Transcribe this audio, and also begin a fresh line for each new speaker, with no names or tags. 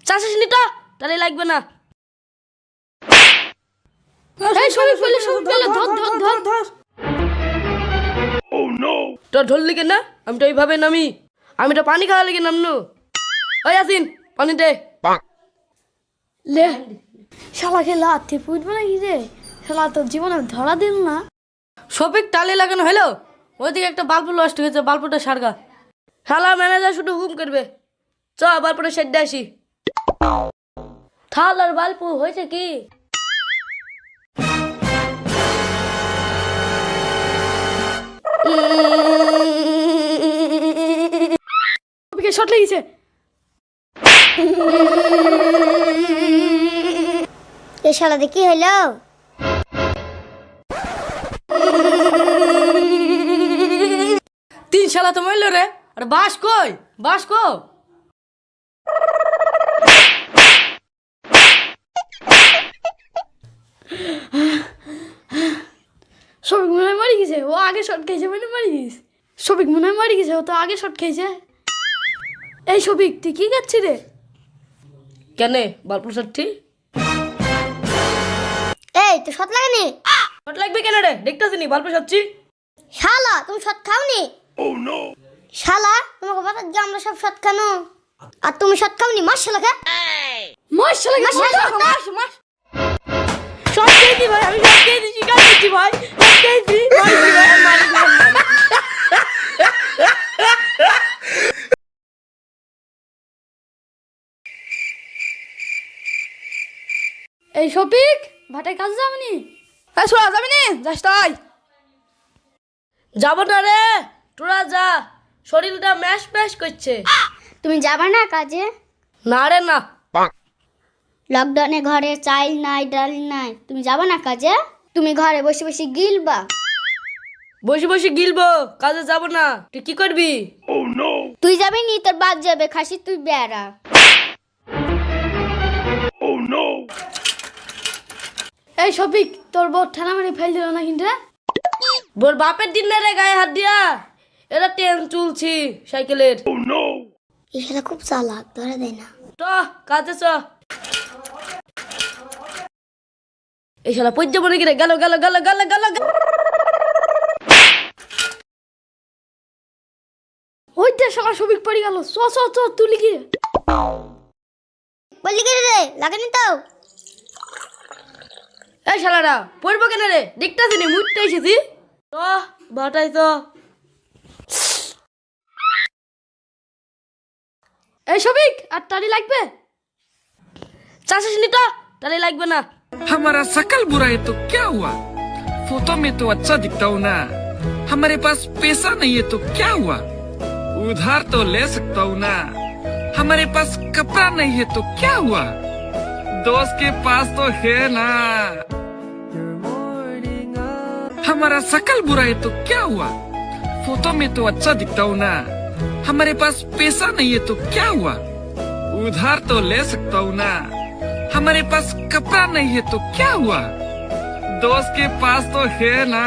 চাষিস নি তো তাহলে লাগবে না। এই সবই পেলে ধর ধর ধর ধর। তো ধরলি কেন? আমি তো এইভাবে নামি, আমি তো পানি খাওয়া লেগে নামনু। ওই আসিন পানি দে।
লে শালা খেলা হাতে পুঁতবে নাকি রে? শালা তোর জীবনে ধরা দিন না।
শফিক টালি লাগানো হলো, ওইদিকে একটা বাল্ব নষ্ট হয়েছে, বাল্বটা সারগা। শালা ম্যানেজার শুধু হুকুম করবে, চ বাল্বটা সেট দিয়ে আসি। থাল আর বাল্ব হয়েছে কি?
শফিকের শট লেগেছে।
এ শালা দেখি হইলো।
তিন শালা তো মরল রে। আর বাস কই? বাস কো?
শফিক মনে হয় মারি গেছে, ও আগে শট খেয়েছে মানে মারি গেছে। শফিক মনে হয় মারি গেছে, ও তো আগে শট খেয়েছে। এই শফিক তুই কি খাচ্ছিস রে?
কেনে বাল্ব সত্যি
এই তো শট লাগেনি।
শট লাগবে কেন রে? দেখতেছি নি বাল্ব সচ্ছি।
শালা তুমি শট খাওনি? শালা তোমাকে বাতা যে আমরা সব শট খানো, আর তুমি শট খাওনি। মাস শালাকে
মার শালা
মাস
মাস মাস শট খেয়েছি ভাই, আমি শট খেয়েছি, শিকার করছি ভাই, শট খেয়েছি, মারছি ভাই, মারছি ভাই।
এই শফিক ভাটায় কাজ যাবনি?
শোনা যাবি নি? যাস তাই যাবো না রে, তোরা যা, শরীরটা ম্যাশ ম্যাশ করছে।
তুমি যাবে না কাজে?
না রে না।
লকডাউনে ঘরে চাল নাই ডাল নাই, তুমি যাবে না কাজে? তুমি ঘরে বসে বসে গিলবা।
বসে বসে গিলবো, কাজে যাব না। তুই কি করবি?
তুই যাবি নি, তোর বাদ যাবে। খাসি তুই বেড়া।
এই শফিক তোর বউ ঠেলা মেরে ফেল দিল না কিন্তু?
বোর বাপের দিন না রে গায়ে হাত দিয়া, এরা ট্রেন চলছি সাইকেলের।
এই শালা খুব চালাক, ধরে দেয় না।
তো কাজে চ। এই শালা পর্য মনে গিয়ে গেল গেল গেল গেল গেল।
ওইটা শালা শফিক পড়ে গেল। চ চ চ তুলি গিয়ে।
বললি কি রে, লাগেনি তো?
এই শালারা পড়বো কেন রে? দেখতেছি নি মুটতে এসেছি তো ভাটাই তো।
এই শফিক আর টালি লাগবে?
চাষিস নি তো তাহলে লাগবে না।
हमारा शकल बुरा है तो क्या हुआ? फोटो में तो अच्छा दिखता हूँ ना। हमारे पास पैसा नहीं है तो क्या हुआ? उधार तो ले सकता हूँ ना। हमारे पास कपड़ा नहीं है तो क्या हुआ? दोस्त के पास तो है ना। हमारा शकल बुरा है तो क्या हुआ? फोटो में तो अच्छा दिखता हूँ ना। हमारे पास पैसा नहीं है तो क्या हुआ? उधार तो ले सकता हूँ ना। हमारे पास कपड़ा नहीं है तो क्या हुआ? दोस्त के पास तो है ना।